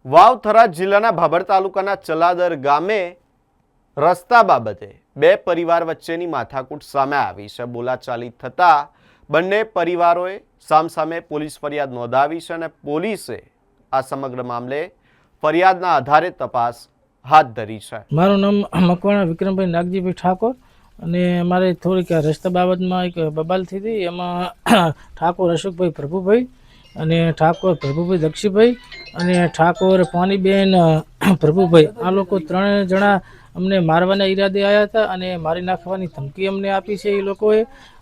વાવ-થરાદ જિલ્લાના ભાભર તાલુકાના ચલાદર ગામે રસ્તા બાબતે બે પરિવાર વચ્ચેની માથાકૂટ સામે આવી છે। બોલાચાલી થતા બંને પરિવારોએ સામસામે પોલીસ ફરિયાદ નોંધાવી છે અને પોલીસે આ સમગ્ર મામલે ફરિયાદના આધારે તપાસ હાથ ધરી છે। મારું નામ મકવાણા વિક્રમભાઈ નાગજીભાઈ ઠાકોર અને અમારે થોડીક રસ્તા બાબતમાં એક બબાલ થઈ હતી। એમાં ઠાકોર અશોકભાઈ પ્રભુભાઈ અને ઠાકોર પ્રભુભાઈ દક્ષીભાઈ અને ઠાકોર પાનીબેન પ્રભુભાઈ આ લોકો ત્રણે જણા અમને મારવાના ઈરાદે આવ્યા હતા અને મારી નાખવાની ધમકી અમને આપી છે એ લોકોએ।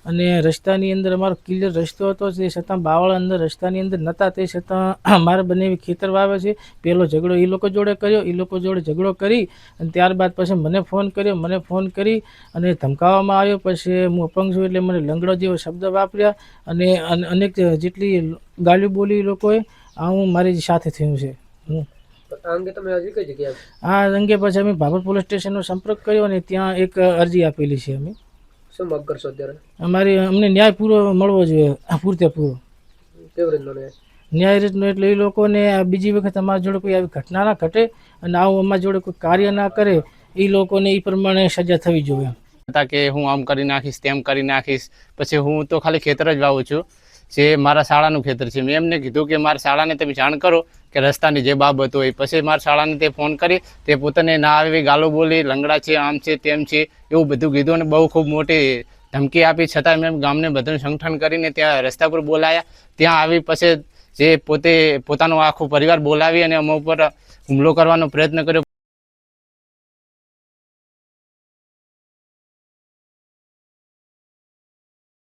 અને રસ્તાની અંદર અમારો ક્લિયર રસ્તો હતો તે છતાં બાવળ અંદર રસ્તાની અંદર નહોતા તે છતાં અમારે બંને ખેતર વાવે છે। પહેલો ઝઘડો એ લોકો જોડે કર્યો, એ લોકો જોડે ઝઘડો કરી અને ત્યારબાદ પછી મને ફોન કરી અને ધમકાવવામાં આવ્યો। પછી હું અપંગ છું એટલે મને લંગડો જેવો શબ્દ વાપર્યા અને અનેક જેટલી ગાળ્યું બોલી એ લોકોએ હું મારી સાથે થયું છે। આ અંગે પછી અમે ભાભર પોલીસ સ્ટેશનનો સંપર્ક કર્યો અને ત્યાં એક અરજી આપેલી છે। અમે શું માંગ કરશો અત્યારે? અમને ન્યાય પૂરો મળવો જોઈએ, પૂરતે પૂરો કેવી રીતનો ન્યાય રીતનો એટલે એ લોકોને બીજી વખત અમારા જોડે કોઈ આવી ઘટના ના ઘટે અને આવું અમારા જોડે કોઈ કાર્ય ના કરે એ લોકોને એ પ્રમાણે સજા થવી જોઈએ। હતા કે હું આમ કરી નાખીશ તેમ કરી નાખીશ। પછી હું તો ખાલી ખેતર જ વાવું છું, જે મારા શાળાનું ખેતર છે। મેં એમને કીધું કે મારા શાળાને તમે જાણ કરો કે રસ્તાની જે બાબત હોય। પછી મારા શાળાને તે ફોન કરી તે પોતાને ના આવી ગાલો બોલી, લંગડા છે, આમ છે તેમ છે એવું બધું કીધું અને બહુ ખૂબ મોટી ધમકી આપી। છતાં મેં ગામને બધાનું સંગઠન કરીને ત્યાં રસ્તા પર બોલાયા। ત્યાં આવી પછી જે પોતાનો આખો પરિવાર બોલાવી અને અમા ઉપર હુમલો કરવાનો પ્રયત્ન કર્યો।